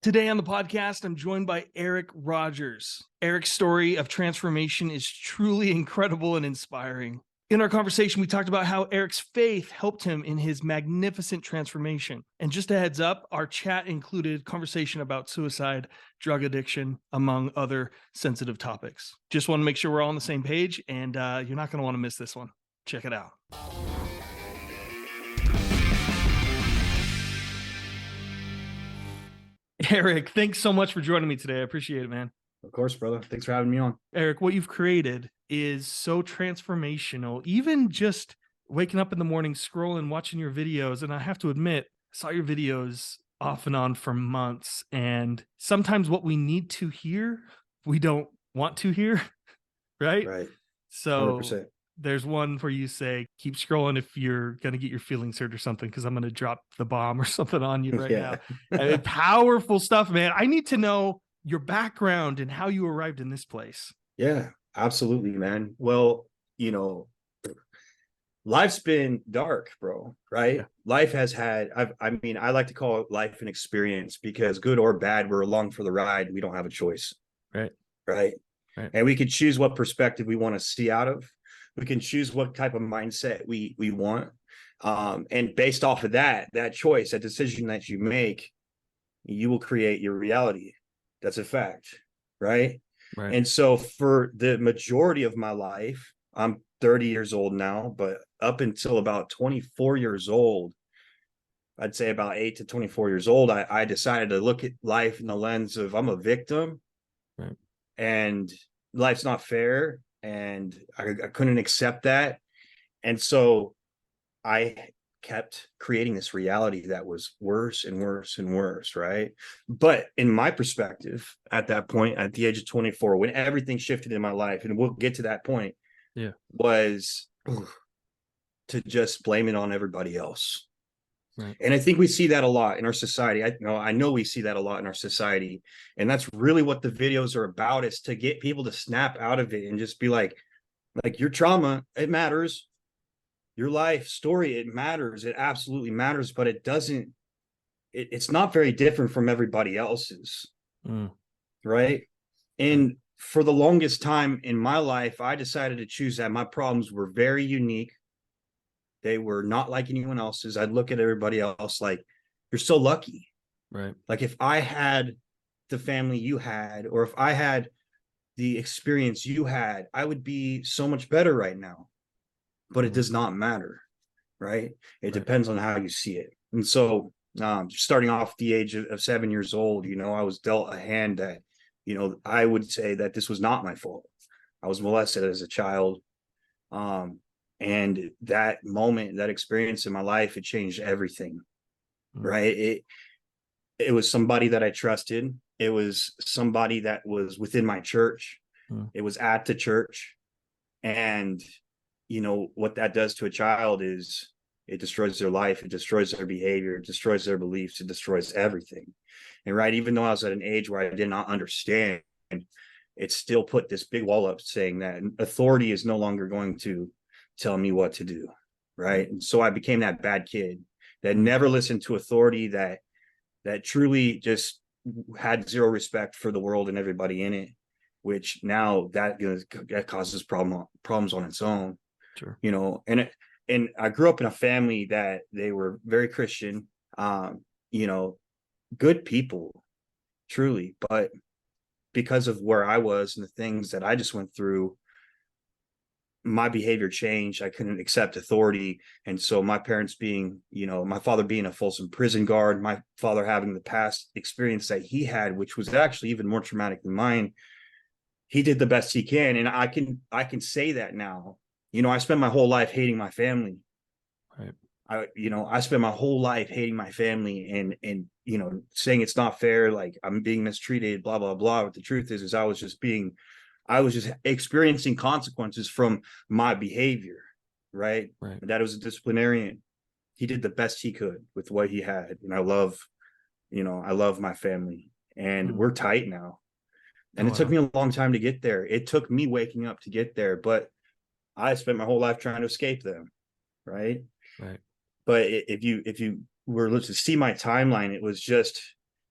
Today on the podcast, I'm joined by Eric Rogers. Eric's story of transformation is truly incredible and inspiring. In our conversation, we talked about how Eric's faith helped him in his magnificent transformation. And just a heads up, our chat included conversation about suicide, drug addiction, among other sensitive topics. Just want to make sure we're all on the same page, and you're not going to want to miss this one. Check it out. Eric, thanks so much for joining me today. I appreciate it, man. Of course, brother. Thanks for having me on. Eric, what you've created is so transformational. Even just waking up in the morning, scrolling, watching your videos. And I have to admit, I saw your videos off and on for months. And sometimes what we need to hear, we don't want to hear. Right? Right. So 100%. There's one where you say, keep scrolling if you're going to get your feelings hurt or something, because I'm going to drop the bomb or something on you right now. Powerful stuff, man. I need to know your background and how you arrived in this place. Yeah, absolutely, man. Well, life's been dark, bro, right? Yeah. Life has had, I like to call life an experience, because good or bad, we're along for the ride. We don't have a choice. Right. And we can choose what perspective we want to see out of. We can choose what type of mindset we want. And based off of that choice, that decision that you make, you will create your reality. That's a fact, right? And so for the majority of my life, I'm 30 years old now, but up until about 24 years old, I'd say about 8 to 24 years old, I decided to look at life in the lens of I'm a victim, and life's not fair. And I couldn't accept that. And so I kept creating this reality that was worse and worse and worse, right? But in my perspective, at that point, at the age of 24, when everything shifted in my life, and we'll get to that point, was to just blame it on everybody else. And I think we see that a lot in our society. I know we see that a lot in our society. And that's really what the videos are about, is to get people to snap out of it and just be like your trauma, it matters. Your life story, it matters. It absolutely matters, but it's not very different from everybody else's. Right. And for the longest time in my life, I decided to choose that my problems were very unique. They were not like anyone else's. I'd look at everybody else like, you're so lucky. Right. Like if I had the family you had, or if I had the experience you had, I would be so much better right now. But it does not matter. Right. It depends on how you see it. And so starting off the age of 7 years old, I was dealt a hand that, I would say that this was not my fault. I was molested as a child. And that moment, that experience in my life, it changed everything, right? It was somebody that I trusted. It was somebody that was within my church. It was at the church. And, what that does to a child is it destroys their life. It destroys their behavior. It destroys their beliefs. It destroys everything. And even though I was at an age where I did not understand, it still put this big wall up saying that authority is no longer going to tell me what to do, right? And so I became that bad kid that never listened to authority, that truly just had zero respect for the world and everybody in it, which now that causes problems on its own. Sure. And I grew up in a family that they were very Christian, good people, truly, but because of where I was and the things that I just went through, my behavior changed. I couldn't accept authority. And so my parents being, my father being a Folsom prison guard, my father having the past experience that he had, which was actually even more traumatic than mine, he did the best he can. And I can say that now. I spent my whole life hating my family. Right. I spent my whole life hating my family and saying it's not fair, like I'm being mistreated, blah, blah, blah. But the truth is I was just experiencing consequences from my behavior, right? That was a disciplinarian. He did the best he could with what he had. And I love my family, and we're tight now. And it took me a long time to get there. It took me waking up to get there, but I spent my whole life trying to escape them. Right. Right. But if you were to see my timeline, it was just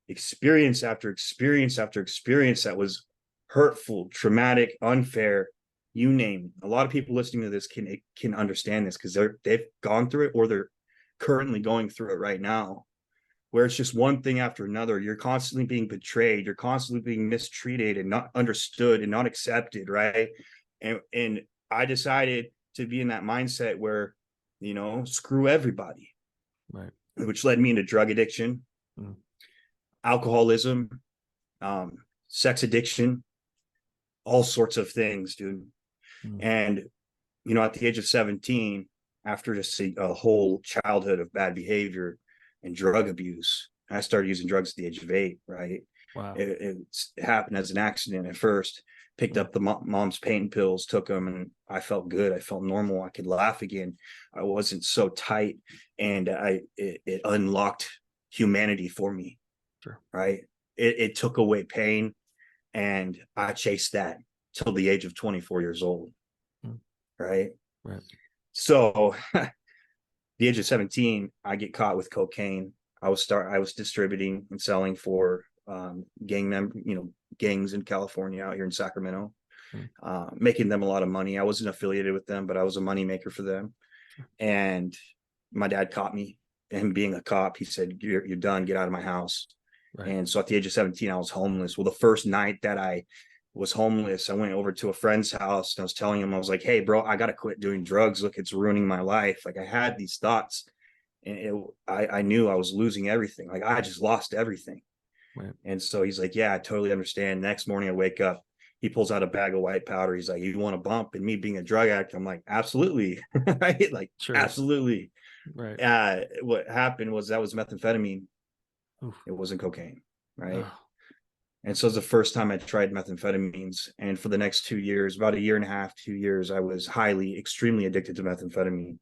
experience after experience after experience that was hurtful, traumatic, unfair, you name it. A lot of people listening to this can understand this because they've gone through it, or they're currently going through it right now, where it's just one thing after another. You're constantly being betrayed, you're constantly being mistreated and not understood and not accepted, right? And I decided to be in that mindset where, screw everybody, Right. which led me into drug addiction, alcoholism, sex addiction, all sorts of things, dude. And at the age of 17, after just a whole childhood of bad behavior and drug abuse, I started using drugs at the age of 8, right? Wow. It happened as an accident at first. Picked up the mom's pain pills, took them, and I felt good. I felt normal. I could laugh again. I wasn't so tight, and it unlocked humanity for me. Sure. Right? It took away pain, and I chased that till the age of 24 years old. Right? Right. So the age of 17, I get caught with cocaine. I was distributing and selling for gangs in California, out here in Sacramento, making them a lot of money. I wasn't affiliated with them, but I was a money maker for them. And my dad caught me, and being a cop, he said, you're done, get out of my house. Right. And so at the age of 17, I was homeless. Well, the first night that I was homeless, I went over to a friend's house, and I was telling him, I was like, hey bro, I got to quit doing drugs. Look, it's ruining my life. Like, I had these thoughts, and I knew I was losing everything. Like, I just lost everything. Right. And so he's like, yeah, I totally understand. Next morning I wake up, he pulls out a bag of white powder. He's like, you want a bump? And me being a drug addict, I'm like, absolutely. Right? Like, sure. Absolutely. Right. What happened was that was methamphetamine. Oof. It wasn't cocaine. Right. Oh. And so it was the first time I tried methamphetamines. And for the next 2 years, about a year and a half, 2 years, I was extremely addicted to methamphetamine.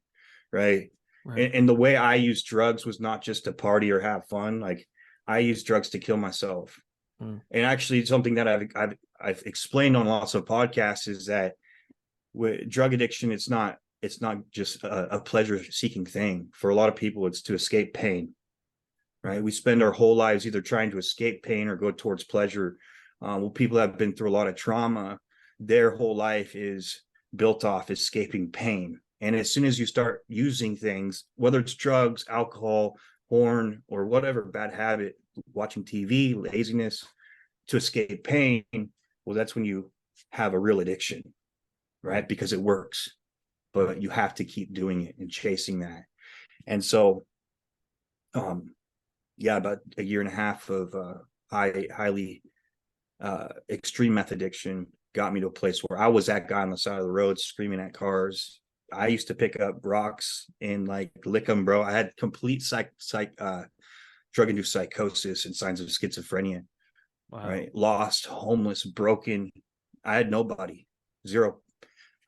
Right. And the way I used drugs was not just to party or have fun. Like, I used drugs to kill myself. And actually, something that I've explained on lots of podcasts is that with drug addiction, it's not just a pleasure seeking thing. For a lot of people, it's to escape pain. Right? We spend our whole lives either trying to escape pain or go towards pleasure. Well, people that have been through a lot of trauma, their whole life is built off escaping pain. And as soon as you start using things, whether it's drugs, alcohol, porn, or whatever bad habit, watching TV, laziness, to escape pain, well, that's when you have a real addiction, right? Because it works, but you have to keep doing it and chasing that. And so, about a year and a half of highly extreme meth addiction got me to a place where I was that guy on the side of the road screaming at cars. I used to pick up rocks and like lick them, bro. I had complete drug-induced psychosis and signs of schizophrenia. Wow. Right? Lost, homeless, broken. I had nobody, zero.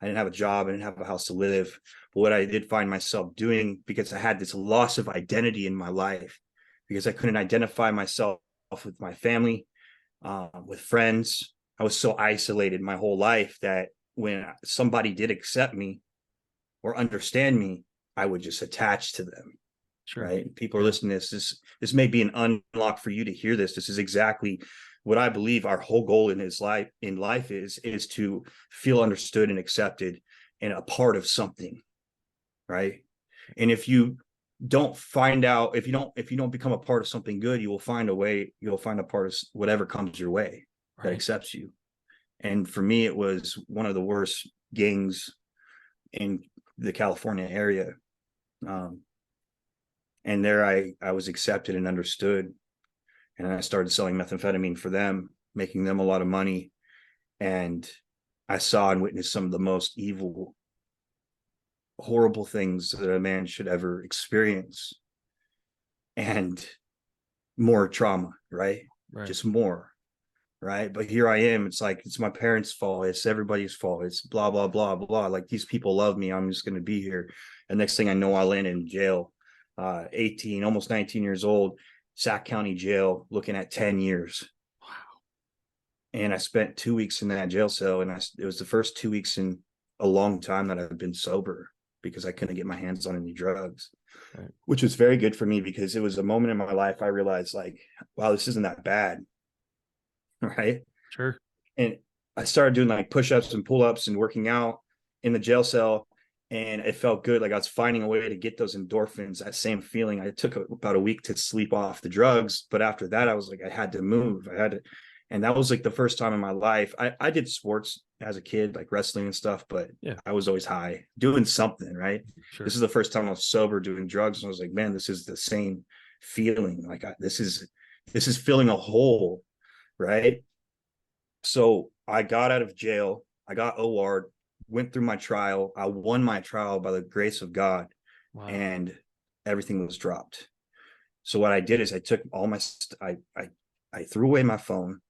I didn't have a job. I didn't have a house to live. But what I did find myself doing, because I had this loss of identity in my life, because I couldn't identify myself with my family, with friends. I was so isolated my whole life that when somebody did accept me or understand me, I would just attach to them. Sure. Right? People are listening to this. This may be an unlock for you to hear this. This is exactly what I believe our whole goal in life is to feel understood and accepted and a part of something. Right. And if you don't find out, if you don't become a part of something good, you will find a way, you'll find a part of whatever comes your way that accepts you. And for me, it was one of the worst gangs in the California area. And there I was accepted and understood. And I started selling methamphetamine for them, making them a lot of money. And I saw and witnessed some of the most evil, horrible things that a man should ever experience. And more trauma, right? Just more. Right. But here I am. It's like, it's my parents' fault. It's everybody's fault. It's blah, blah, blah, blah. Like, these people love me. I'm just going to be here. And next thing I know, I'll end in jail. 18, almost 19 years old, Sac County jail, looking at 10 years. Wow. And I spent 2 weeks in that jail cell. And it was the first 2 weeks in a long time that I've been sober, because I couldn't get my hands on any drugs. Right. which was very good for me because it was a moment in my life I realized like, wow, this isn't that bad. Right. Sure. And I started doing like push-ups and pull-ups and working out in the jail cell. And it felt good. Like I was finding a way to get those endorphins, that same feeling. I took about a week to sleep off the drugs. But after that, I was like, I had to move. I had to. And that was like the first time in my life. I did sports as a kid, like wrestling and stuff, but Yeah. I was always high doing something, right? Sure. This is the first time I was sober doing drugs. And I was like, man, this is the same feeling. Like this is filling a hole, right? So I got out of jail. I got OR'd, went through my trial. I won my trial by the grace of God, Wow. and everything was dropped. So what I did is I took all my I threw away my phone.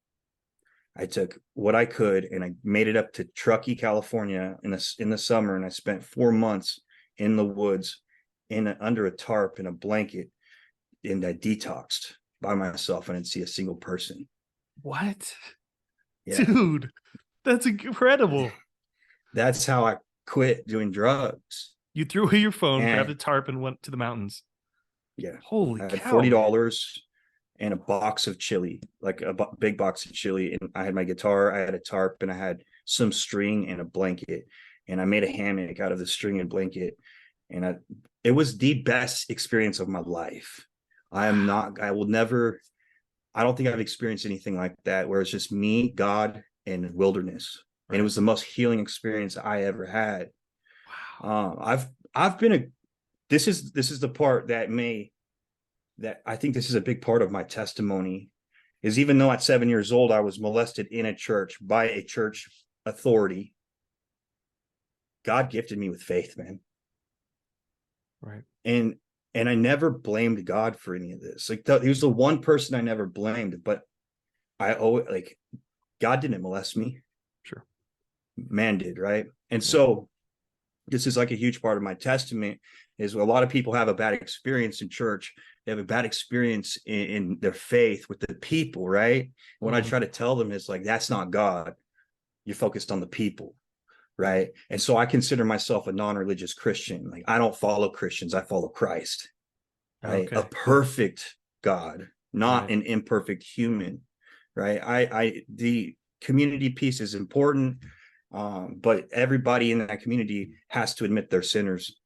I took what I could and I made it up to Truckee, California in the summer, and I spent 4 months in the woods under a tarp in a blanket, and I detoxed by myself. I didn't see a single person. What? Yeah. Dude, that's incredible. That's how I quit doing drugs. You threw away your phone, grabbed a And tarp, and went to the mountains. yeah, Holy I had cow, man. $40 and a box of chili, like a big box of chili. And I had my guitar, I had a tarp, and I had some string and a blanket. And I made a hammock out of the string and blanket. And it was the best experience of my life. I will never, I don't think I've experienced anything like that where it's just me, God, and wilderness. Right. And it was the most healing experience I ever had. Wow. I've been a this is the part that I think this is a big part of my testimony, is even though at 7 years old I was molested in a church by a church authority, God gifted me with faith, man. Right. And I never blamed God for any of this. Like he was the one person I never blamed, but I always like God didn't molest me. Sure. Man did, right? And Yeah. so this is like a huge part of my testament, is a lot of people have a bad experience in church. They have a bad experience in their faith with the people, right? What I try to tell them is like, that's not God. You're focused on the people, right? And so I consider myself a non-religious Christian. Like I don't follow Christians, I follow Christ, right? Okay. A perfect God, not Right. an imperfect human, right? The community piece is important, but everybody in that community has to admit they're sinners,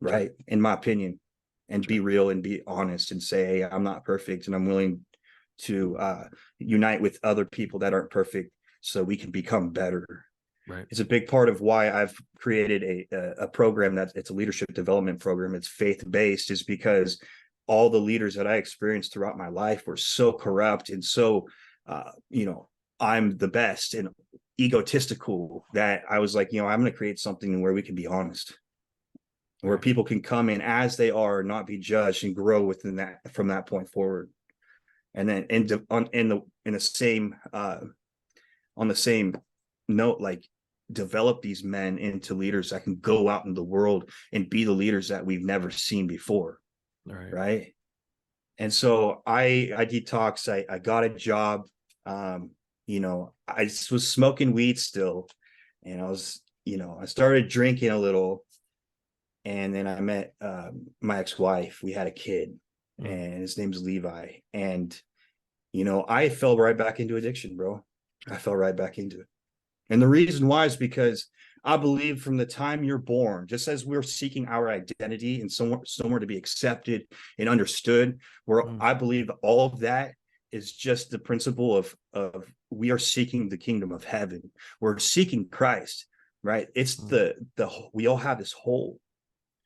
right? Sure. In my opinion, and Sure. be real and be honest and say, hey, I'm not perfect, and I'm willing to unite with other people that aren't perfect so we can become better. Right. It's a big part of why I've created a program it's a leadership development program. It's faith-based, is because all the leaders that I experienced throughout my life were so corrupt and so, I'm the best and egotistical, that I was like, I'm going to create something where we can be honest, where people can come in as they are, not be judged, and grow within that from that point forward. And then in the same on the same note, like develop these men into leaders that can go out in the world and be the leaders that we've never seen before. Right. And so I detoxed. I got a job. I was smoking weed still, and I started drinking a little. And then I met my ex-wife. We had a kid, and his name's Levi. And I fell right back into addiction, bro. I fell right back into it. And the reason why is because I believe from the time you're born, just as we're seeking our identity and somewhere to be accepted and understood, where I believe all of that is just the principle of we are seeking the kingdom of heaven. We're seeking Christ, right? It's we all have this hole,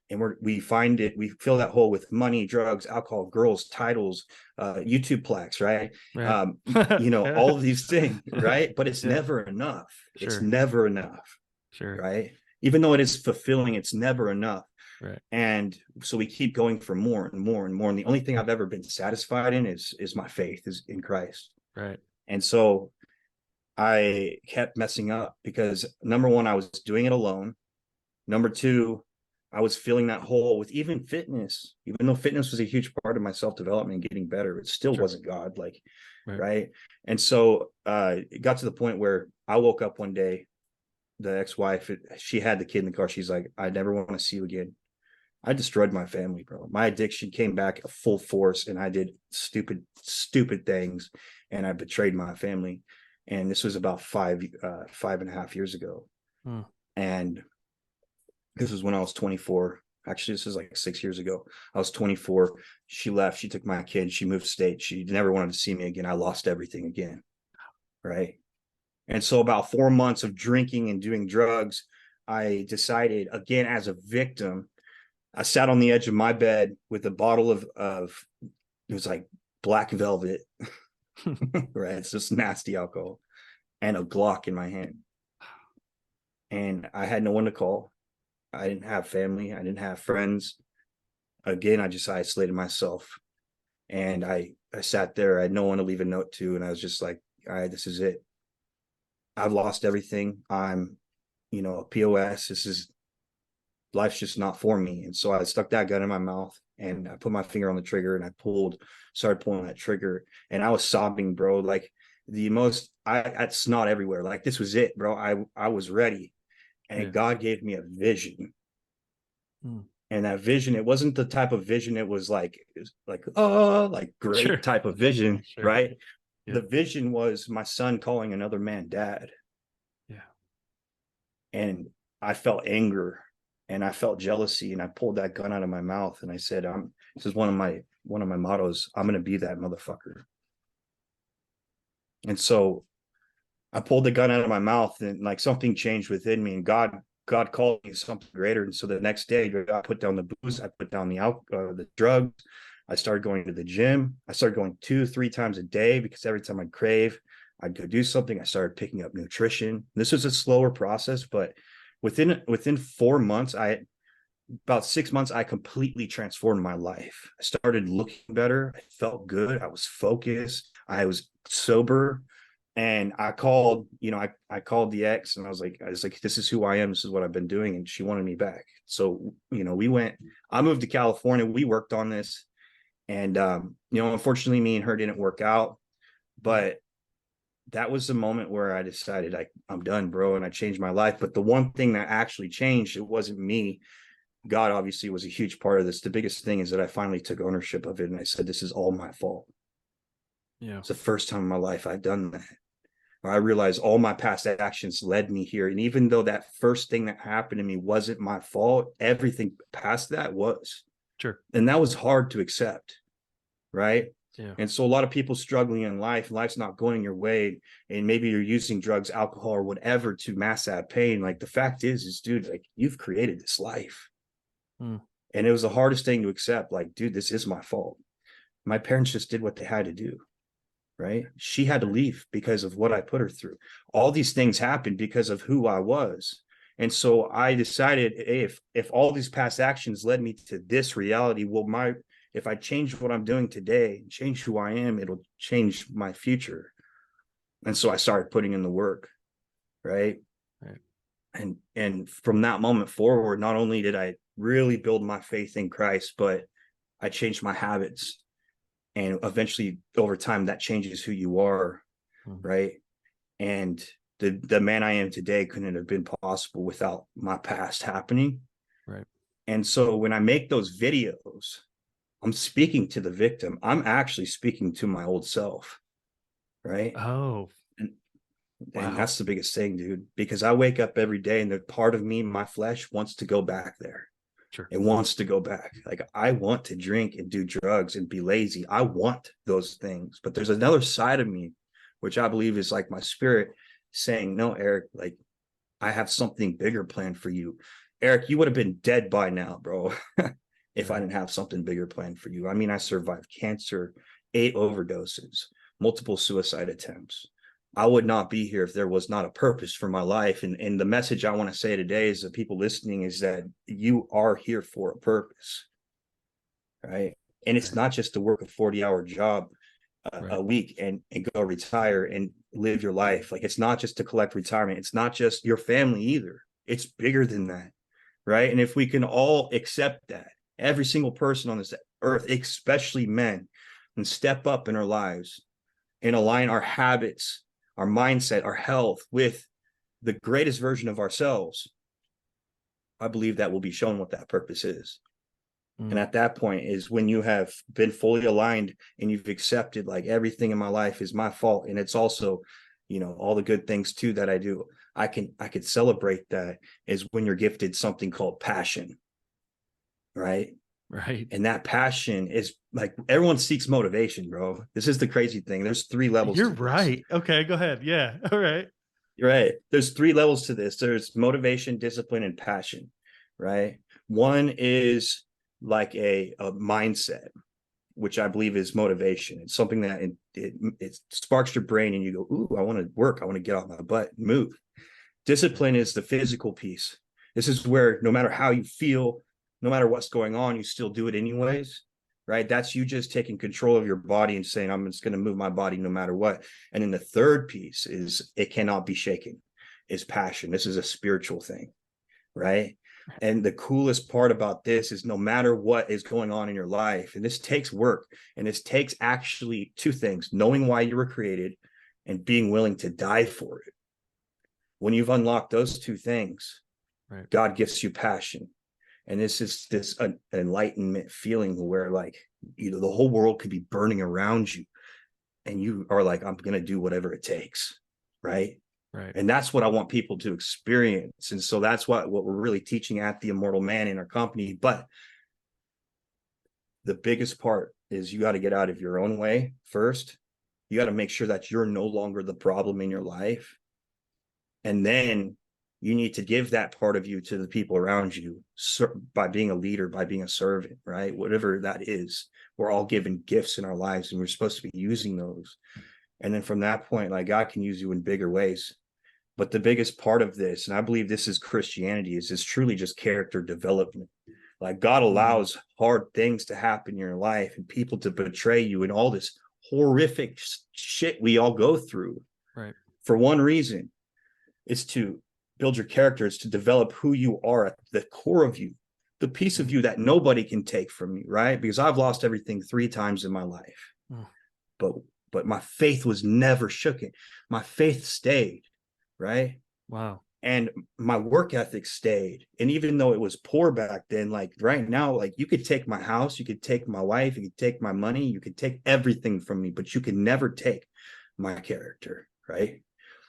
and we fill that hole with money, drugs, alcohol, girls, titles, YouTube plaques, right? All of these things, right? But it's never enough. Sure. It's never enough. Sure. Right? Even though it is fulfilling, it's never enough. Right. And so we keep going for more and more and more. And the only thing I've ever been satisfied in is my faith is in Christ. Right. And so I kept messing up because, number one, I was doing it alone. Number two, I was filling that hole with even fitness. Even though fitness was a huge part of my self-development and getting better, it still wasn't God. Right. And so it got to the point where I woke up one day, the ex-wife, she had the kid in the car. She's like, I never want to see you again. I destroyed my family, bro. My addiction came back at full force, and I did stupid things, and I betrayed my family. And this was about 5.5 years ago. Hmm. And this was when I was 24. Actually, this is like 6 years ago. I was 24. She left. She took my kid. She moved state. She never wanted to see me again. I lost everything again. Right. And so about 4 months of drinking and doing drugs, I decided, again, as a victim, I sat on the edge of my bed with a bottle of it was like black velvet, right? It's just nasty alcohol, and a Glock in my hand. And I had no one to call. I didn't have family. I didn't have friends. Again, I just isolated myself. And I sat there. I had no one to leave a note to. And I was just like, all right, this is it. I've lost everything. I'm, a POS. Life's just not for me. And so I stuck that gun in my mouth, and I put my finger on the trigger, and I started pulling that trigger, and I was sobbing, bro. Like I had snot everywhere. Like, this was it, bro. I was ready. And God gave me a vision. And that vision, it wasn't the type of vision, it was like great Sure. type of vision, Sure. right? Yeah. The vision was my son calling another man dad. Yeah. And I felt anger, and I felt jealousy, and I pulled that gun out of my mouth, and I said, this is one of my mottos. I'm going to be that motherfucker. And so I pulled the gun out of my mouth, and like something changed within me, and God called me something greater. And so the next day, I put down the booze, I put down the drugs. I started going to the gym. I started going 2-3 times a day, because every time I'd crave, I'd go do something. I started picking up nutrition. This was a slower process, but within 4 months, about 6 months, I completely transformed my life. I started looking better. I felt good. I was focused. I was sober. And I called, I called the ex, and I was like, this is who I am. This is what I've been doing. And she wanted me back. So, I moved to California. We worked on this. And, unfortunately, me and her didn't work out. But that was the moment where I decided I'm done, bro. And I changed my life. But the one thing that actually changed, it wasn't me. God obviously was a huge part of this. The biggest thing is that I finally took ownership of it. And I said, this is all my fault. Yeah. It's the first time in my life I've done that. I realized all my past actions led me here. And even though that first thing that happened to me wasn't my fault, everything past that was. Sure. And that was hard to accept. Right. Yeah. And so a lot of people struggling in life's not going your way. And maybe you're using drugs, alcohol, or whatever to mask that pain. Like, the fact is, dude, like, you've created this life. And it was the hardest thing to accept. Like, dude, this is my fault. My parents just did what they had to do. Right. She had to leave because of what I put her through. All these things happened because of who I was. And so I decided, hey, if all these past actions led me to this reality, well, if I change what I'm doing today, change who I am, it'll change my future. And so I started putting in the work. Right. And from that moment forward, not only did I really build my faith in Christ, but I changed my habits. And eventually, over time, that changes who you are, right? And the man I am today couldn't have been possible without my past happening. Right. And so when I make those videos, I'm speaking to the victim. I'm actually speaking to my old self, right? Oh, and wow. that's the biggest thing, dude, because I wake up every day, and the part of me, my flesh, wants to go back there. Sure. It wants to go back. Like, I want to drink and do drugs and be lazy. I want those things. But there's another side of me, which I believe is like my spirit saying, no, Eric, like, I have something bigger planned for you. Eric, you would have been dead by now, bro, if I didn't have something bigger planned for you. I mean, I survived cancer, 8 overdoses, multiple suicide attempts. I would not be here if there was not a purpose for my life. And the message I want to say today is, the people listening, is that you are here for a purpose, right? And it's not just to work a 40-hour job a week and go retire and live your life. Like, it's not just to collect retirement. It's not just your family either. It's bigger than that, right? And if we can all accept that, every single person on this earth, especially men, and step up in our lives and align our habits, our mindset, our health with the greatest version of ourselves, I believe that will be shown what that purpose is. And at that point is when you have been fully aligned and you've accepted like everything in my life is my fault. And it's also, all the good things too that I do. I could celebrate that is when you're gifted something called passion. Right. Right. And that passion is like everyone seeks motivation, bro. This is the crazy thing. There's 3 levels. You're to this. right. Okay, go ahead. Yeah. All right. You're right. There's 3 levels to this. There's motivation, discipline, and passion. Right. One is like a mindset, which I believe is motivation. It's something that it sparks your brain and you go, ooh, I want to work. I want to get off my butt and move. Discipline is the physical piece. This is where no matter how you feel, no matter what's going on, you still do it anyways, right? That's you just taking control of your body and saying, I'm just going to move my body no matter what. And then the third piece is it cannot be shaken, is passion. This is a spiritual thing, right? And the coolest part about this is no matter what is going on in your life, and this takes work, and this takes actually 2 things, knowing why you were created and being willing to die for it. When you've unlocked those 2 things, right, God gives you passion. And this is this enlightenment feeling where like, the whole world could be burning around you. And you are like, I'm going to do whatever it takes. Right. Right. And that's what I want people to experience. And so that's what we're really teaching at the Immortal Man in our company. But the biggest part is you got to get out of your own way first. You got to make sure that you're no longer the problem in your life. And then you need to give that part of you to the people around you by being a leader, by being a servant, right? Whatever that is, we're all given gifts in our lives and we're supposed to be using those. And then from that point, like God can use you in bigger ways. But the biggest part of this, and I believe this is Christianity, is truly just character development. Like God allows hard things to happen in your life and people to betray you and all this horrific shit we all go through. Right. For one reason, it's to build your character, it's to develop who you are at the core of you, the piece of you that nobody can take from you, right? Because I've lost everything 3 times in my life. But my faith was never shooken. My faith stayed, right? Wow. And my work ethic stayed. And even though it was poor back then, like right now, like you could take my house, you could take my wife, you could take my money, you could take everything from me, but you could never take my character, right?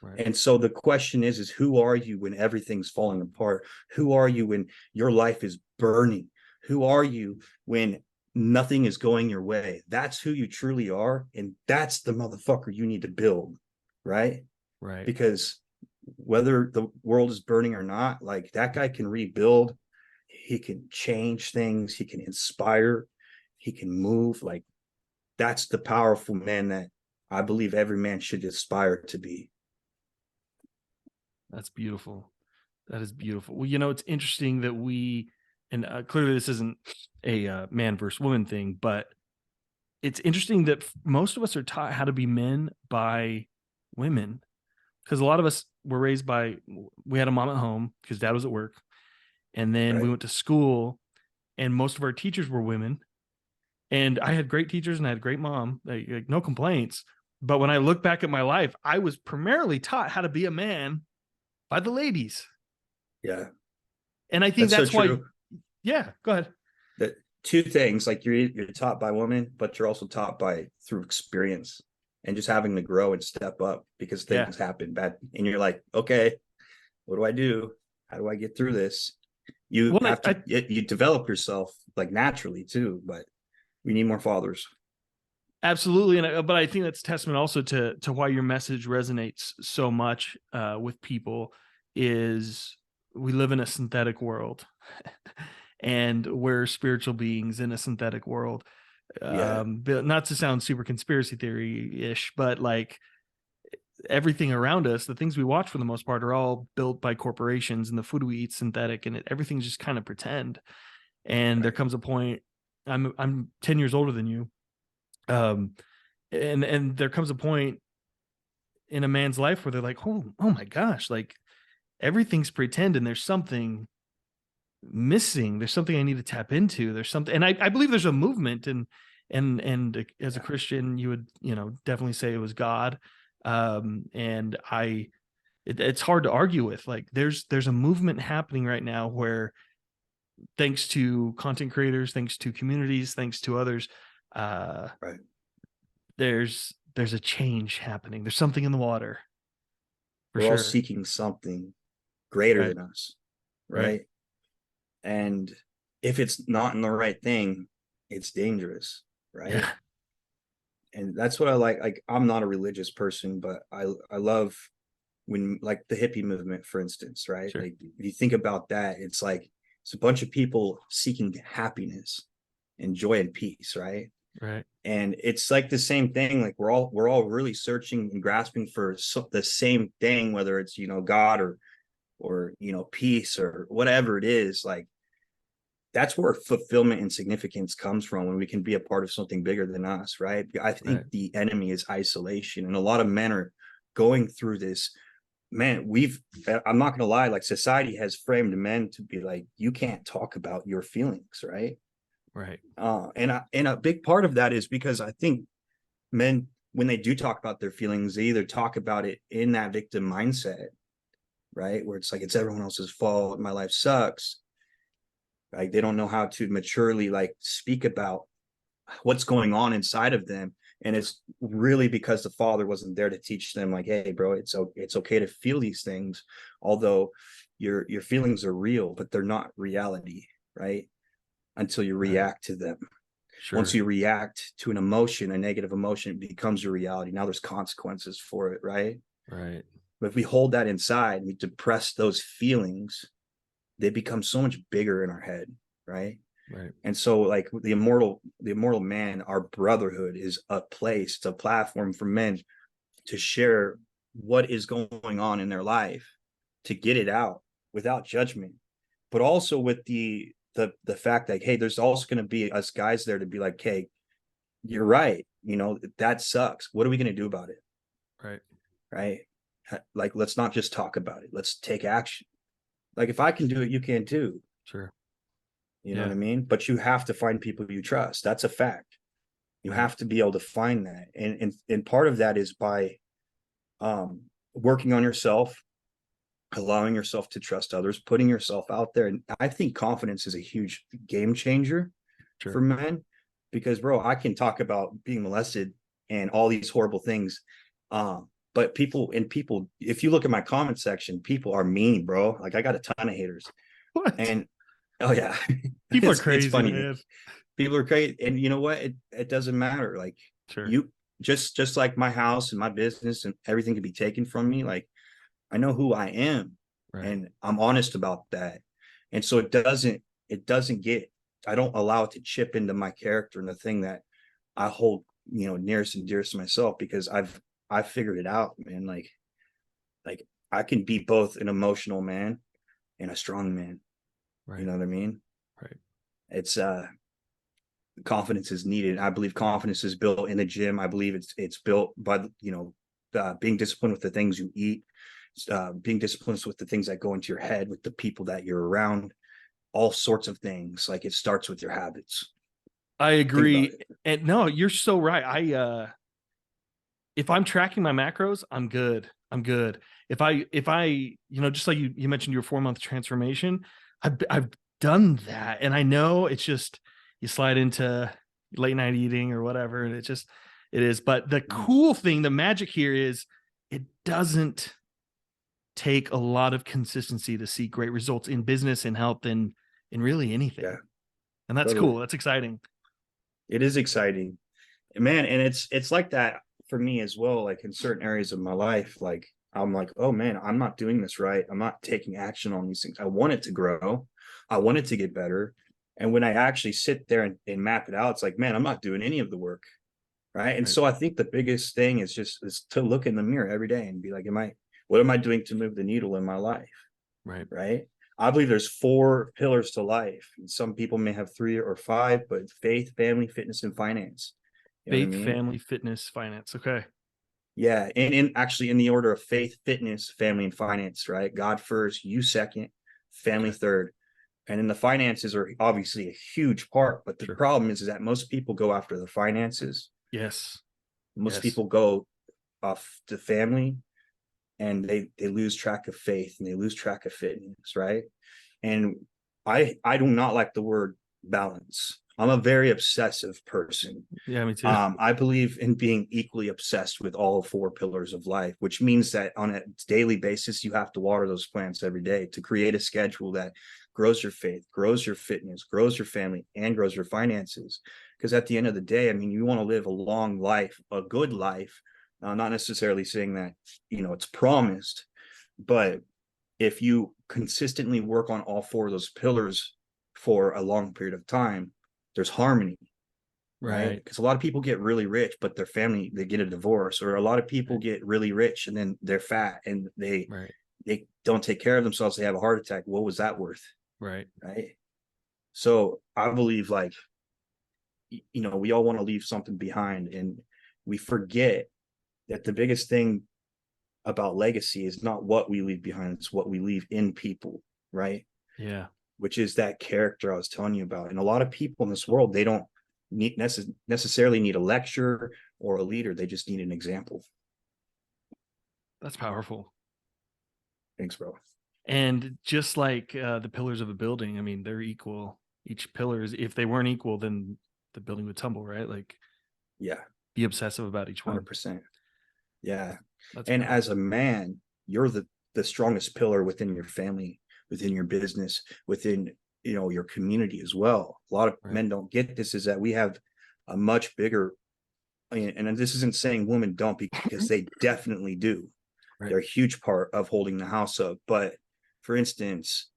Right. And so the question is who are you when everything's falling apart? Who are you when your life is burning? Who are you when nothing is going your way? That's who you truly are. And that's the motherfucker you need to build, right? Right. Because whether the world is burning or not, like that guy can rebuild. He can change things. He can inspire. He can move. Like that's the powerful man that I believe every man should aspire to be. That's beautiful. That is beautiful. Well, it's interesting that and clearly this isn't a man versus woman thing, but it's interesting that most of us are taught how to be men by women, because a lot of us were raised we had a mom at home because dad was at work. And then we went to school and most of our teachers were women. And I had great teachers and I had a great mom, like no complaints. But when I look back at my life, I was primarily taught how to be a man by the ladies. Yeah. And I think that's so why. True. Yeah, go ahead. The 2 things, like you're taught by women, but you're also taught through experience and just having to grow and step up because things happen bad. And you're like, okay, what do I do? How do I get through this? You you develop yourself like naturally too, but we need more fathers. Absolutely. But I think that's a testament also to why your message resonates so much with people is we live in a synthetic world and we're spiritual beings in a synthetic world. But not to sound super conspiracy theory-ish, but like everything around us, the things we watch for the most part are all built by corporations and the food we eat synthetic and everything's just kind of pretend. And there comes a point, I'm 10 years older than you. And there comes a point in a man's life where they're like, oh my gosh, like everything's pretend and there's something missing. There's something I need to tap into. There's something, and I believe there's a movement, and as a Christian, you would, definitely say it was God. And it's hard to argue with. Like there's a movement happening right now where thanks to content creators, thanks to communities, thanks to others, Right. there's a change happening. There's something in the water for We're all sure. seeking something greater Right. than us. Right. Right. And if it's not in the right thing, it's dangerous. Right. Yeah. And that's what I like. Like, I'm not a religious person, but I love when, like, the hippie movement, for instance, right? Sure. Like, if you think about that, it's like it's a bunch of people seeking happiness and joy and peace, right? Right. And it's like the same thing. Like, we're all really searching and grasping for the same thing, whether it's, God, or peace, or whatever it is. Like, that's where fulfillment and significance comes from, when we can be a part of something bigger than us, right? I think Right. the enemy is isolation, and a lot of men are going through this. Man, I'm not gonna lie, like, society has framed men to be like, you can't talk about your feelings, right? Right. And a big part of that is because I think men, when they do talk about their feelings, they either talk about it in that victim mindset, right, where it's like, it's everyone else's fault, my life sucks. Like, they don't know how to maturely, like, speak about what's going on inside of them. And it's really because the father wasn't there to teach them, like, hey, bro, it's okay to feel these things, although your feelings are real, but they're not reality, right? Until you Right. react to them. Once Sure. you react to an emotion, a negative emotion, it becomes your reality. Now there's consequences for it, right? Right. But if we hold that inside, we depress those feelings, they become so much bigger in our head, right? Right. And so, like, the immortal man, our brotherhood, is a place, it's a platform for men to share what is going on in their life, to get it out without judgment, but also with the fact that, hey, there's also going to be us guys there to be like, hey, you're right, that sucks. What are we going to do about it? Right. Right? Like, let's not just talk about it. Let's take action. Like, if I can do it, you can too. Sure. You know what Yeah. I mean? But you have to find people you trust. That's a fact. You Right. have to be able to find that. And part of that is by working on yourself, allowing yourself to trust others, putting yourself out there. And I think confidence is a huge game changer for Sure. men, because, bro, I can talk about being molested and all these horrible things. But people, if you look at my comment section, people are mean, bro. Like, I got a ton of haters. What? And oh yeah, People are it's crazy, funny. man. People are crazy, and you know what? It doesn't matter. Like, Sure. you just like my house and my business and everything can be taken from me. Like, I know who I am, Right. and I'm honest about that. And so it doesn't get. I don't allow it to chip into my character and the thing that I hold, nearest and dearest to myself, because I've figured it out, man. Like, I can be both an emotional man and a strong man. You Right. know what I mean? Right. It's confidence is needed. I believe confidence is built in the gym. I believe it's built by being disciplined with the things you eat, being disciplined with the things that go into your head, with the people that you're around, all sorts of things. Like, it starts with your habits. I Think about agree. it. And no, you're so right. If I'm tracking my macros, I'm good. I'm good. If I, just like you mentioned your 4-month transformation, I've done that. And I know it's just, you slide into late night eating or whatever. And it is. But the cool thing, the magic here is it doesn't take a lot of consistency to see great results in business and health and in really anything. Yeah, And that's totally. cool. That's exciting. It is exciting, man. And it's like that for me as well. Like, in certain areas of my life, like, I'm like, oh man, I'm not doing this right. I'm not taking action on these things. I want it to grow. I want it to get better. And when I actually sit there and map it out, it's like, man, I'm not doing any of the work. Right. And Right. so I think the biggest thing is to look in the mirror every day and be like, what am I doing to move the needle in my life? Right. Right. I believe there's 4 pillars to life. And some people may have 3 or 5, but faith, family, fitness, and finance. You know what I Faith, mean? family, fitness, finance. Okay. Yeah. And actually, in the order of faith, fitness, family, and finance, right? God first, you second, family Okay. third. And then the finances are obviously a huge part. But the Sure. problem is that most people go after the finances. Yes. Most Yes. people go off to family, and they lose track of faith, and they lose track of fitness, right? And I do not like the word balance. I'm a very obsessive person. Yeah, me too. I believe in being equally obsessed with all four pillars of life, which means that on a daily basis, you have to water those plants every day to create a schedule that grows your faith, grows your fitness, grows your family, and grows your finances. Because at the end of the day, I mean, you want to live a long life, a good life. Not necessarily saying that, it's promised, but if you consistently work on all four of those pillars for a long period of time, there's harmony, right? Right. Because a lot of people get really rich, but their family, they get a divorce, or a lot of people get really rich and then they're fat and Right. they don't take care of themselves. They have a heart attack. What was that worth? Right. Right. So I believe, like, we all want to leave something behind, and we forget that the biggest thing about legacy is not what we leave behind, it's what we leave in people, right? Yeah. Which is that character I was telling you about. And a lot of people in this world, they don't necessarily need a lecture or a leader. They just need an example. That's powerful. Thanks, bro. And just like the pillars of a building, I mean, they're equal. Each pillar is, if they weren't equal, then the building would tumble, right? Like, Yeah, be obsessive about each one. 100%. Yeah. That's And powerful. as a man, you're the strongest pillar within your family, within your business, within, your community as well. A lot of Right. men don't get this, is that we have a much bigger, and this isn't saying women don't, because they definitely do. Right. They're a huge part of holding the house up. But for instance,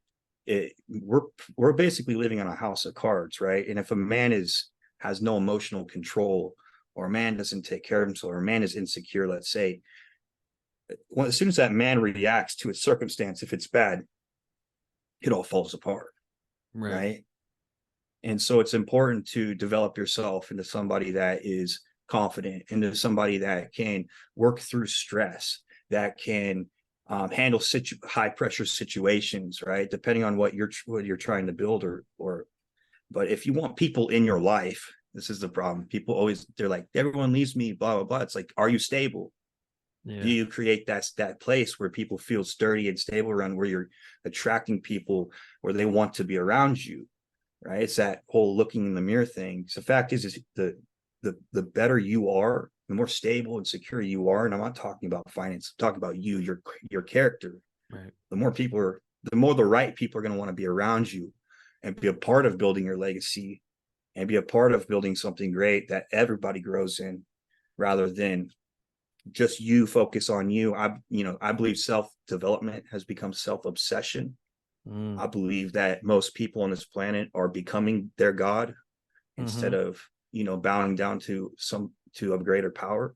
we're basically living on a house of cards, right? And if a man has no emotional control, or a man doesn't take care of himself, or a man is insecure, let's say, as soon as that man reacts to a circumstance, if it's bad, it all falls apart, Right. right? And so it's important to develop yourself into somebody that is confident, into somebody that can work through stress, that can handle high pressure situations, right? Depending on what you're trying to build, but if you want people in your life, this is the problem. People always, they're like, everyone leaves me, blah, blah, blah. It's like, are you stable? Do Yeah. you create that place where people feel sturdy and stable around, where you're attracting people where they want to be around you, right? It's that whole looking in the mirror thing. So the fact is the better you are, the more stable and secure you are. And I'm not talking about finance, I'm talking about your character. Right. The more the right people are going to want to be around you and be a part of building your legacy, and be a part of building something great that everybody grows in, rather than just you focus on you. I believe self-development has become self-obsession. Mm. I believe that most people on this planet are becoming their God, instead Mm-hmm. of, bowing down to a greater power.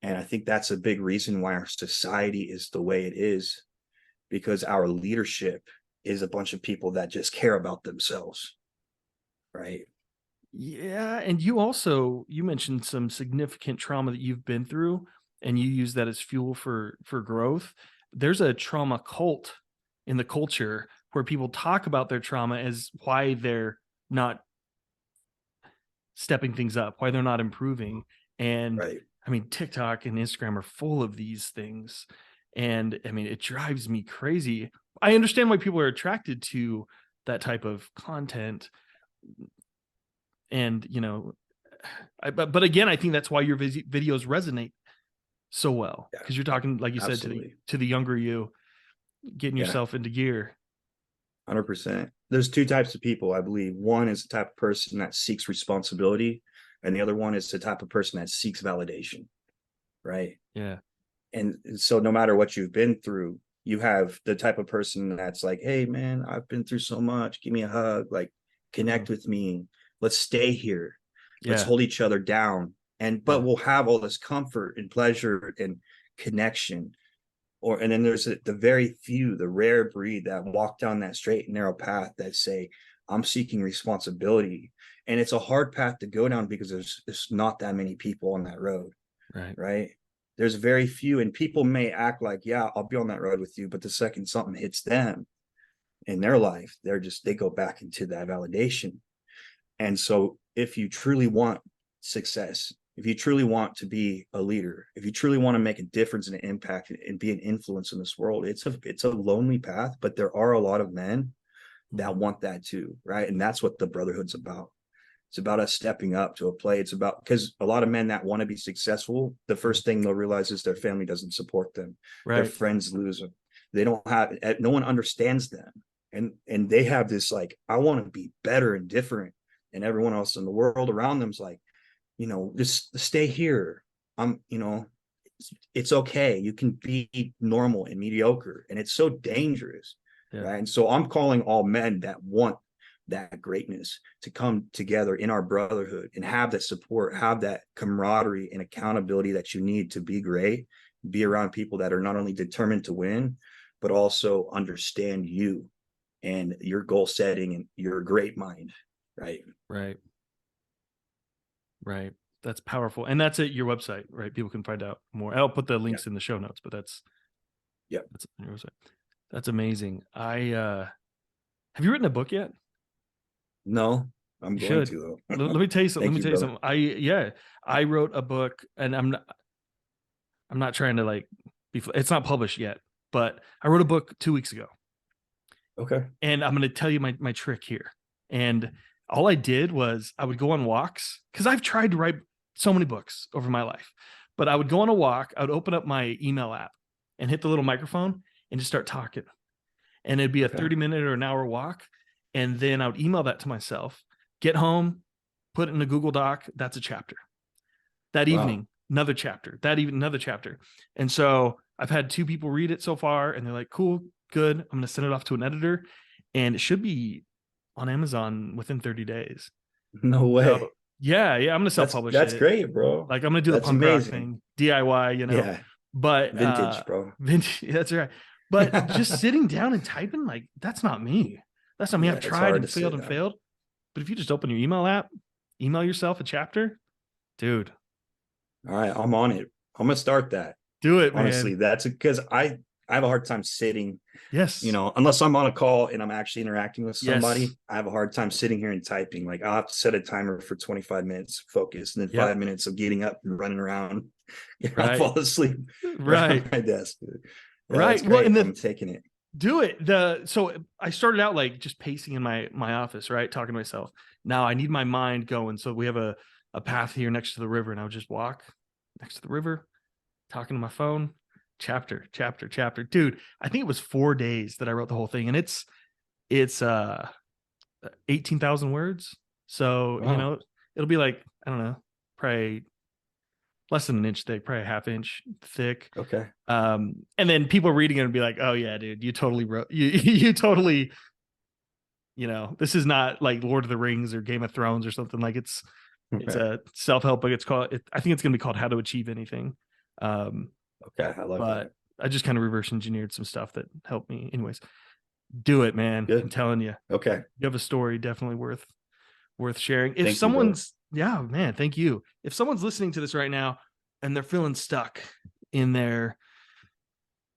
And I think that's a big reason why our society is the way it is, because our leadership is a bunch of people that just care about themselves, right? Yeah. And you mentioned some significant trauma that you've been through, and you use that as fuel for growth. There's a trauma cult in the culture where people talk about their trauma as why they're not stepping things up, why they're not improving. And Right. I mean, TikTok and Instagram are full of these things. And I mean, it drives me crazy. I understand why people are attracted to that type of content. And, but again, I think that's why your videos resonate so well, Yeah, because you're talking, like you said, absolutely. to the younger you, getting Yeah, yourself into gear. 100%. There's two types of people, I believe. One is the type of person that seeks responsibility, and the other one is the type of person that seeks validation, right? Yeah. And so no matter what you've been through, you have the type of person that's like, hey man, I've been through so much, give me a hug, like, connect with me, let's stay here, let's Yeah. hold each other down. But Yeah. we'll have all this comfort and pleasure and connection. And then there's the very few, the rare breed, that walk down that straight and narrow path, that say, I'm seeking responsibility. And it's a hard path to go down, because there's not that many people on that road, Right. right? There's very few, and people may act like, yeah, I'll be on that road with you, but the second something hits them in their life, they go back into that validation. And so if you truly want success, if you truly want to be a leader, if you truly want to make a difference and an impact and be an influence in this world, it's a lonely path, but there are a lot of men that want that too, right? And that's what the brotherhood's about. It's about us stepping up to a play. It's about, because a lot of men that want to be successful, the first thing they'll realize is their family doesn't support them. Their Right. friends lose them. They don't have, no one understands them. And they have this like, I want to be better and different. And everyone else in the world around them's like, just stay here. It's okay. You can be normal and mediocre. And it's so dangerous. Yeah. Right. And so I'm calling all men that want that greatness to come together in our brotherhood and have that support, have that camaraderie and accountability that you need to be great, be around people that are not only determined to win, but also understand you and your goal setting and your great mind. Right. Right. Right. That's powerful. And that's at your website, right? People can find out more. I'll put the links in the show notes, but that's on your website. That's amazing. Have you written a book yet? No, I'm You going should. to though. Let me tell you something. Thank you, brother. I wrote a book, and I'm not trying to like it's not published yet, but I wrote a book 2 weeks ago. Okay. And I'm going to tell you my trick here. And all I did was I would go on walks, because I've tried to write so many books over my life, but I would go on a walk. I would open up my email app and hit the little microphone and just start talking. And it'd be a 30-minute or an hour walk. And then I would email that to myself, get home, put it in a Google Doc. That's a chapter. That evening, another chapter. That evening, another chapter. And so I've had 2 people read it so far, and they're like, cool, good. I'm going to send it off to an editor, and it should be on Amazon within 30 days. No way. So, yeah. I'm going to self-publish it. That's great, bro. Like, I'm going to do the punk rock thing, DIY, Yeah. But vintage, bro. Vintage. That's right. But just sitting down and typing, like, that's not me. That's not me. I've tried and failed and failed. But if you just open your email app, email yourself a chapter, dude. All right, I'm on it. I'm gonna start that. Do it, honestly, man. That's because I have a hard time sitting. Yes. Unless I'm on a call and I'm actually interacting with somebody, Yes. I have a hard time sitting here and typing. Like, I'll have to set a timer for 25 minutes, focus, and then 5 minutes of getting up and running around. I'll fall asleep right on my desk. Yeah, right. Well, and I'm taking it. Do it. So I started out like just pacing in my office, right? Talking to myself. Now I need my mind going. So we have a path here next to the river, and I would just walk next to the river, talking to my phone, chapter. Dude, I think it was 4 days that I wrote the whole thing, and it's 18,000 words. So, it'll be like, I don't know, probably less than an inch thick, probably a half inch thick. Okay. And then people reading it and be like, oh yeah, dude, you totally wrote, you totally, this is not like Lord of the Rings or Game of Thrones or something. Like it's a self-help book. I think it's going to be called How to Achieve Anything. Okay. I love that. I just kind of reverse engineered some stuff that helped me. Anyways, do it, man. Good. I'm telling you. Okay. You have a story definitely worth sharing. If someone's, yeah, man, thank you. If someone's listening to this right now and they're feeling stuck in their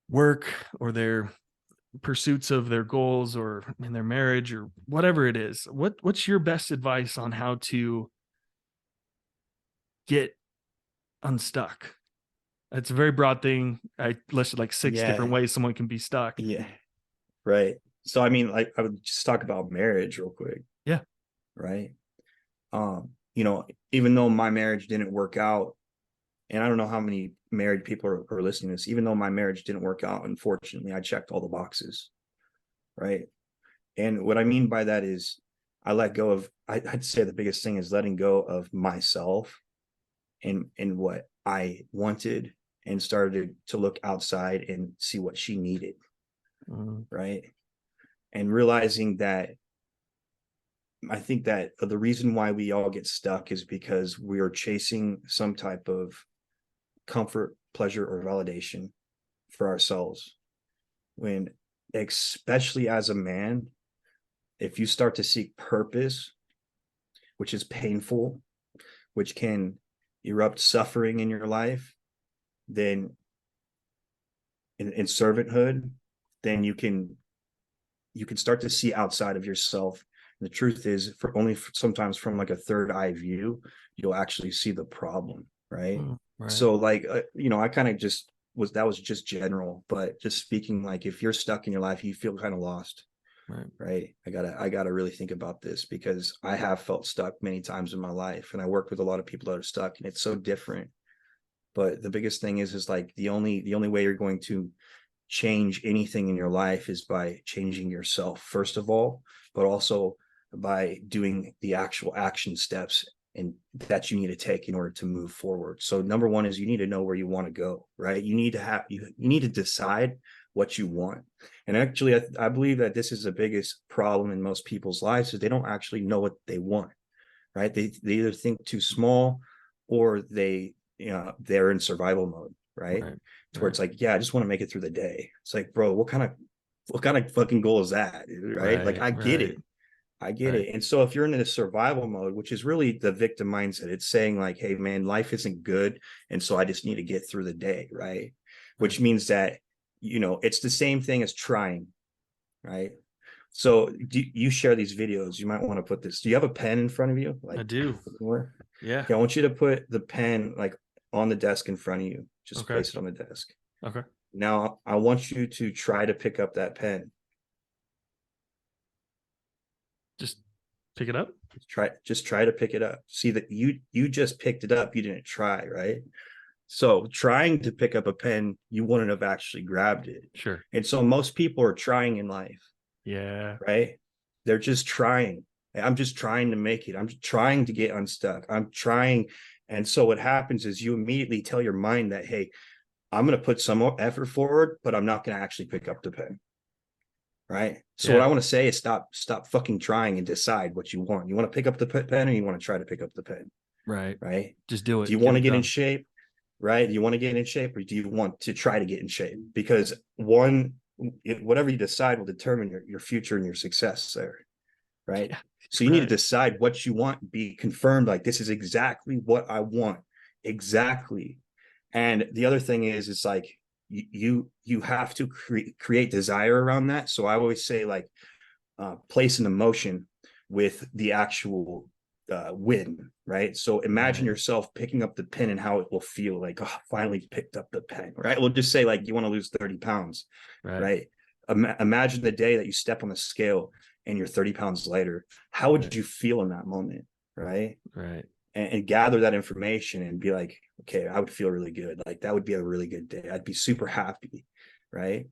work or their pursuits of their goals or in their marriage or whatever it is, what's your best advice on how to get unstuck? It's a very broad thing. I listed like 6 different ways someone can be stuck. Yeah. Right. So, I mean, like, I would just talk about marriage real quick. Yeah. Right. Even though my marriage didn't work out, and I don't know how many married people are listening to this, even though my marriage didn't work out, unfortunately, I checked all the boxes. Right. And what I mean by that is I let go of, I'd say the biggest thing is letting go of myself and what I wanted, and started to look outside and see what she needed. Right. And realizing that I think that the reason why we all get stuck is because we are chasing some type of comfort, pleasure, or validation for ourselves. When, especially as a man, if you start to seek purpose, which is painful, which can erupt suffering in your life, then in servanthood, then you can start to see outside of yourself. The truth is, sometimes from like a third eye view, you'll actually see the problem. Right. So like, I kind of that was just general, but just speaking, like, if you're stuck in your life, you feel kind of lost. right? I gotta really think about this, because I have felt stuck many times in my life, and I work with a lot of people that are stuck, and it's so different. But the biggest thing is like the only way you're going to change anything in your life is by changing yourself, first of all, but also by doing the actual action steps and that you need to take in order to move forward. So number one is you need to know where you want to go, right? You need to have, you need to decide what you want. And actually, I believe that this is the biggest problem in most people's lives, is they don't actually know what they want, right? They either think too small, or they're in survival mode, right? To where it's like, yeah, I just want to make it through the day. It's like, bro, what kind of fucking goal is that, right? Like, I get it. I get it. And so if you're in a survival mode, which is really the victim mindset, it's saying like, hey man, life isn't good, and so I just need to get through the day, right? Which means that, it's the same thing as trying, right? So you share these videos, you might want to put this. Do you have a pen in front of you? Like, I do. Yeah. I want you to put the pen like on the desk in front of you. Just Okay. place it on the desk. Okay. Now I want you to try to pick up that pen. Just pick it up. Just try to pick it up. See that you just picked it up. You didn't try, right? So trying to pick up a pen, you wouldn't have actually grabbed it. Sure. And so most people are trying in life. Yeah. Right. They're just trying. I'm just trying to make it. I'm just trying to get unstuck. I'm trying. And so what happens is you immediately tell your mind that, hey, I'm going to put some more effort forward, but I'm not going to actually pick up the pen. Right. So what I want to say is stop fucking trying and decide what you want. You want to pick up the pen, or you want to try to pick up the pen? Right. Right. Just do it. Do you want to get in shape? Right. Do you want to get in shape, or do you want to try to get in shape? Because whatever you decide will determine your future and your success there. Right. Yeah. So you need to decide what you want, be confirmed, like, this is exactly what I want. Exactly. And the other thing is, it's like, you have to create desire around that. So I always say, like, place an emotion with the actual win, right? So imagine yourself picking up the pen and how it will feel, like, oh, finally picked up the pen, right? We'll just say, like, you want to lose 30 pounds, right? Imagine the day that you step on the scale and you're 30 pounds lighter. How would you feel in that moment, right? And gather that information and be like, okay, I would feel really good. Like, that would be a really good day. I'd be super happy, right?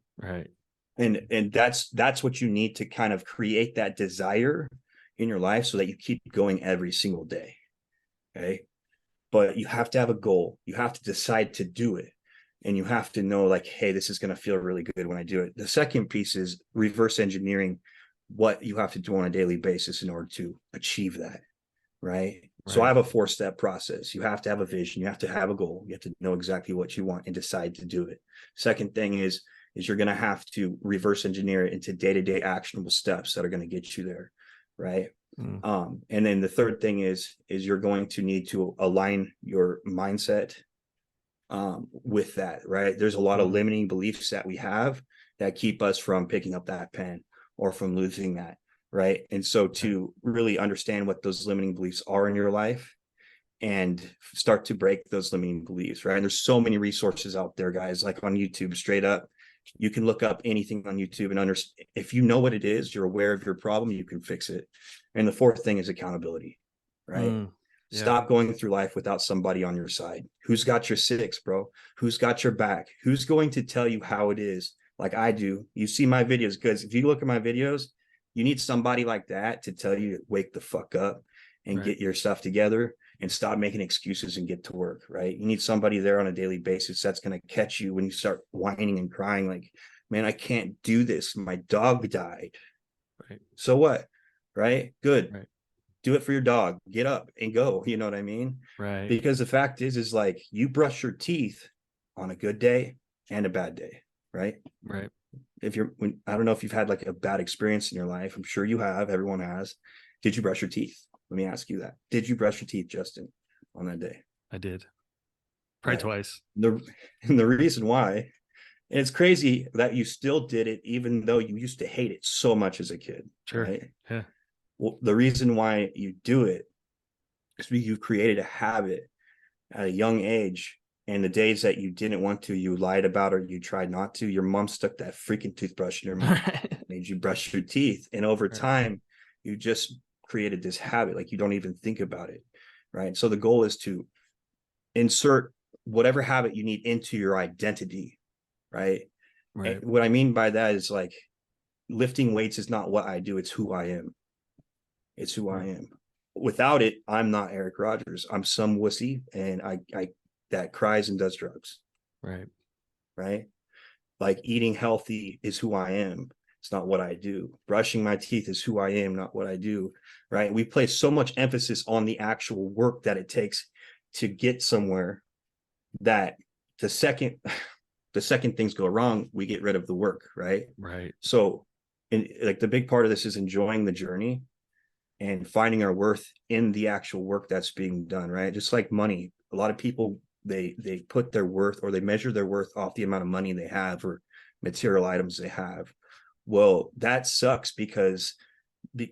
And that's what you need to kind of create that desire in your life, so that you keep going every single day. Okay. But you have to have a goal. You have to decide to do it. And you have to know, like, hey, this is going to feel really good when I do it. The second piece is reverse engineering what you have to do on a daily basis in order to achieve that. Right. So I have a 4-step process. You have to have a vision. You have to have a goal. You have to know exactly what you want and decide to do it. Second thing is you're going to have to reverse engineer it into day-to-day actionable steps that are going to get you there. Right. And then the third thing is you're going to need to align your mindset with that. Right. There's a lot of limiting beliefs that we have that keep us from picking up that pen or from losing that. Right. And so to really understand what those limiting beliefs are in your life and start to break those limiting beliefs. Right. And there's so many resources out there, guys, like on YouTube, straight up. You can look up anything on YouTube and understand. If you know what it is, you're aware of your problem, you can fix it. And the fourth thing is accountability. Right. Stop going through life without somebody on your side. Who's got your six, bro? Who's got your back? Who's going to tell you how it is? Like I do. You see my videos, because if you look at my videos, you need somebody like that to tell you to wake the fuck up and get your stuff together and stop making excuses and get to work, right? You need somebody there on a daily basis that's going to catch you when you start whining and crying, like, man, I can't do this. My dog died. So what? Right? Good. Do it for your dog. Get up and go. You know what I mean? Because the fact is like, you brush your teeth on a good day and a bad day, right? I don't know if you've had like a bad experience in your life. I'm sure you have. Everyone has. Did you brush your teeth? Let me ask you that. Did you brush your teeth, Justin, on that day? I did. Probably twice. And the reason why, and it's crazy that you still did it, even though you used to hate it so much as a kid. Right? Yeah. Well, the reason why you do it is because you've created a habit at a young age. And the days that you didn't want to, you lied about, or you tried not to, your mom stuck that freaking toothbrush in your mouth. made you brush your teeth. And over Right. time, you just created this habit, like you don't even think about it. Right. So the goal is to insert whatever habit you need into your identity. Right. Right. And what I mean by that is like lifting weights is not what I do, it's who I am. It's who I am. Without it, I'm not Eric Rogers. I'm some wussy and I that cries and does drugs. Right. Right. Like eating healthy is who I am. It's not what I do. Brushing my teeth is who I am, not what I do. Right. We place so much emphasis on the actual work that it takes to get somewhere that the second things go wrong, we get rid of the work. Right. Right. So, like the big part of this is enjoying the journey and finding our worth in the actual work that's being done. Right. Just like money, a lot of people, they put their worth, or they measure their worth off the amount of money they have or material items they have. Well, that sucks because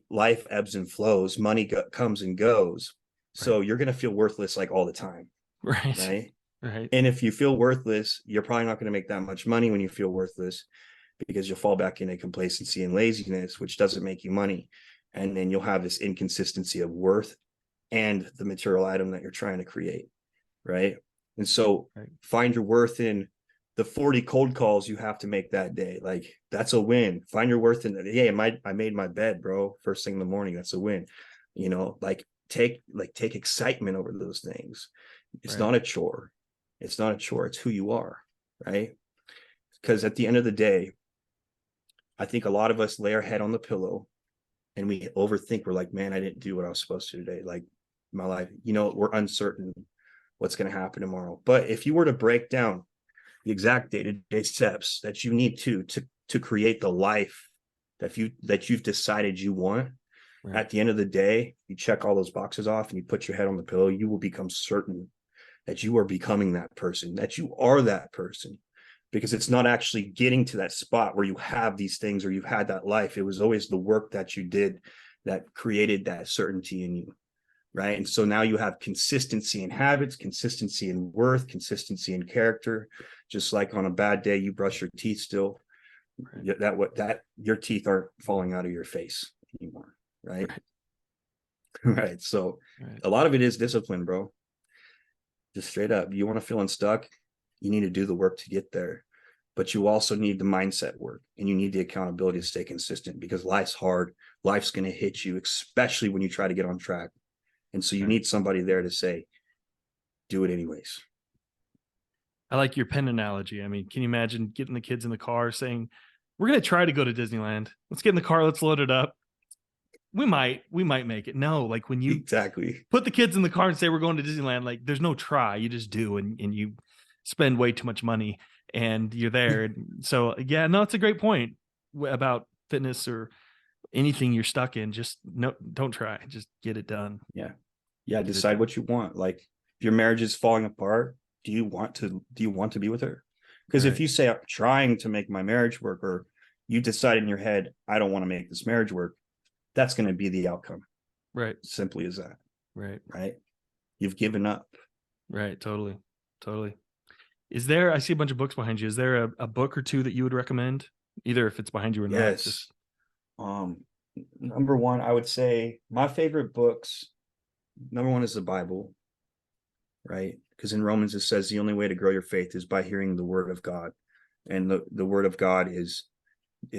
life ebbs and flows. Money comes and goes. So you're going to feel worthless like all the time. Right. Right. Right. And if you feel worthless, you're probably not going to make that much money when you feel worthless, because you'll fall back into complacency and laziness, which doesn't make you money. And then you'll have this inconsistency of worth and the material item that you're trying to create. Right. And so find your worth in the 40 cold calls you have to make that day. Like that's a win. Find your worth in that. Yeah, I made my bed, bro. First thing in the morning. That's a win. You know, take excitement over those things. It's not a chore. It's not a chore. It's who you are. Right. Because at the end of the day, I think a lot of us lay our head on the pillow and we overthink. We're like, man, I didn't do what I was supposed to today. Like my life, you know, we're uncertain what's going to happen tomorrow. But if you were to break down the exact day-to-day steps that you need to create the life that you've decided you want, at the end of the day, you check all those boxes off and you put your head on the pillow, you will become certain that you are becoming that person, that you are that person. Because it's not actually getting to that spot where you have these things or you've had that life. It was always the work that you did that created that certainty in you. Right. And so now you have consistency in habits, consistency in worth, consistency in character. Just like on a bad day, you brush your teeth still. That your teeth aren't falling out of your face anymore. Right. Right. So a lot of it is discipline, bro. Just straight up. You want to feel unstuck, you need to do the work to get there. But you also need the mindset work and you need the accountability to stay consistent, because life's hard. Life's going to hit you, especially when you try to get on track. And so you need somebody there to say, do it anyways. I like your pen analogy. I mean, can you imagine getting the kids in the car saying, we're going to try to go to Disneyland. Let's get in the car. Let's load it up. We might make it. No, like when you put the kids in the car and say, we're going to Disneyland, like there's no try, you just do. And you spend way too much money and you're there. And so, yeah, no, it's a great point about fitness or anything you're stuck in. Just don't try, just get it done. Yeah. Decide what you want. Like if your marriage is falling apart, do you want to be with her? Because if you say, I'm trying to make my marriage work, or you decide in your head, I don't want to make this marriage work, that's going to be the outcome. Right. Simply as that. Right. You've given up. Right. Totally. Is there, I see a bunch of books behind you. Is there a book or two that you would recommend? Either if it's behind you or not. Just number one, I would say my favorite books, number one is the Bible, right? Because in Romans it says the only way to grow your faith is by hearing the word of God. And the word of God is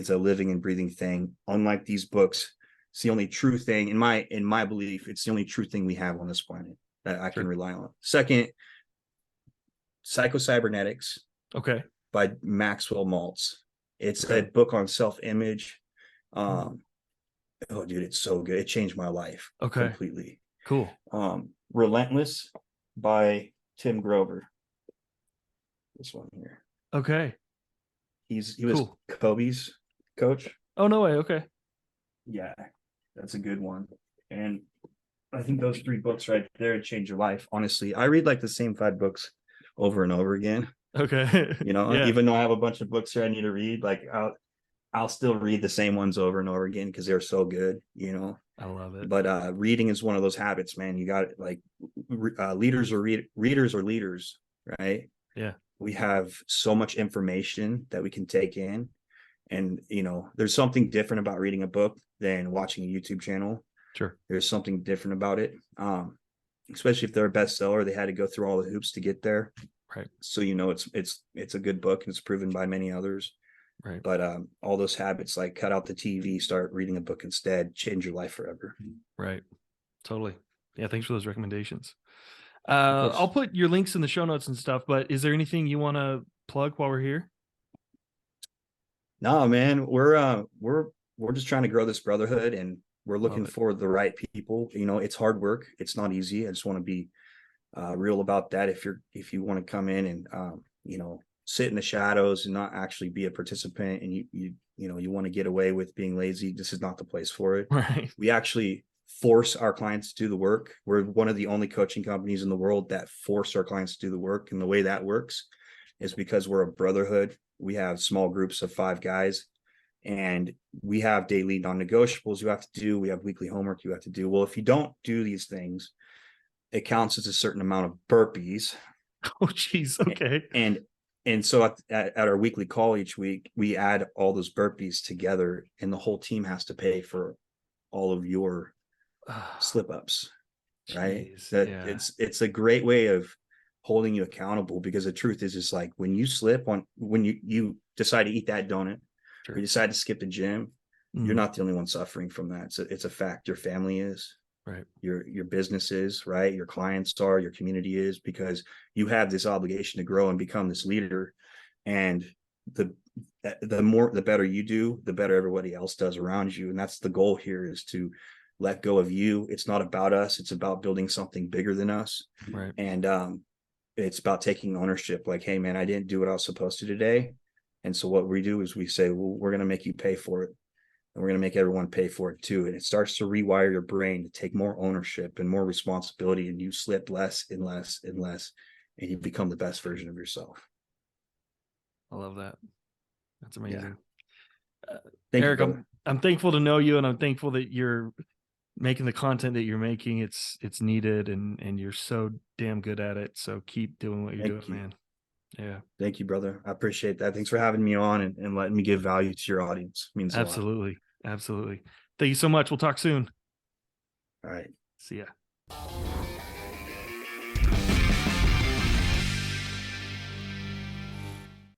a living and breathing thing. Unlike these books, it's the only true thing, in my belief, it's the only true thing we have on this planet that I can rely on. Second, Psycho-Cybernetics. Okay. By Maxwell Maltz. It's a book on self-image. Oh, dude, it's so good. It changed my life completely. Cool. Relentless by Tim Grover. This one here. Okay. He was Kobe's coach. Oh, no way. Okay. Yeah, that's a good one. And I think those 3 books right there change your life. Honestly, I read like the same 5 books over and over again. Okay. You know, even though I have a bunch of books here I need to read, like I'll still read the same ones over and over again because they're so good, you know. I love it. But reading is one of those habits, man. You got it. Like readers or leaders, right? Yeah. We have so much information that we can take in, And, there's something different about reading a book than watching a YouTube channel. Sure. There's something different about it. Especially if they're a bestseller, they had to go through all the hoops to get there. Right. So, it's a good book and it's proven by many others. Right. But all those habits, like cut out the TV, start reading a book instead, change your life forever. Right. Totally. Yeah. Thanks for those recommendations. I'll put your links in the show notes and stuff, but is there anything you want to plug while we're here? No, man, we're just trying to grow this brotherhood, and we're looking for the right people. It's hard work. It's not easy. I just want to be real about that. If you want to come in and sit in the shadows and not actually be a participant, and you want to get away with being lazy, this is not the place for it. Right. We actually force our clients to do the work. We're one of the only coaching companies in the world that force our clients to do the work. And the way that works is because we're a brotherhood. We have small groups of 5 guys, and we have daily non-negotiables you have to do. We have weekly homework you have to do. Well, if you don't do these things, it counts as a certain amount of burpees. Oh, geez. Okay. And so at our weekly call each week, we add all those burpees together, and the whole team has to pay for all of your slip ups. Right. It's a great way of holding you accountable, because the truth is like when you slip on, when you decide to eat that donut, sure, or you decide to skip the gym, you're not the only one suffering from that. It's a fact. Your family is, right, your business is, right, your clients are, your community is, because you have this obligation to grow and become this leader. And the better you do, the better everybody else does around you. And that's the goal here, is to let go of you. It's not about us. It's about building something bigger than us. Right. And it's about taking ownership. Like, hey, man, I didn't do what I was supposed to today. And so what we do is we say, well, we're going to make you pay for it. And we're going to make everyone pay for it too. And it starts to rewire your brain to take more ownership and more responsibility. And you slip less and less and less, and you become the best version of yourself. I love that. That's amazing. Yeah. Eric, I'm thankful to know you, and I'm thankful that you're making the content that you're making. It's needed, and you're so damn good at it. So keep doing what you're doing, man. Yeah. Thank you, brother. I appreciate that. Thanks for having me on and letting me give value to your audience. It means a lot. Absolutely. Thank you so much. We'll talk soon. All right. See ya.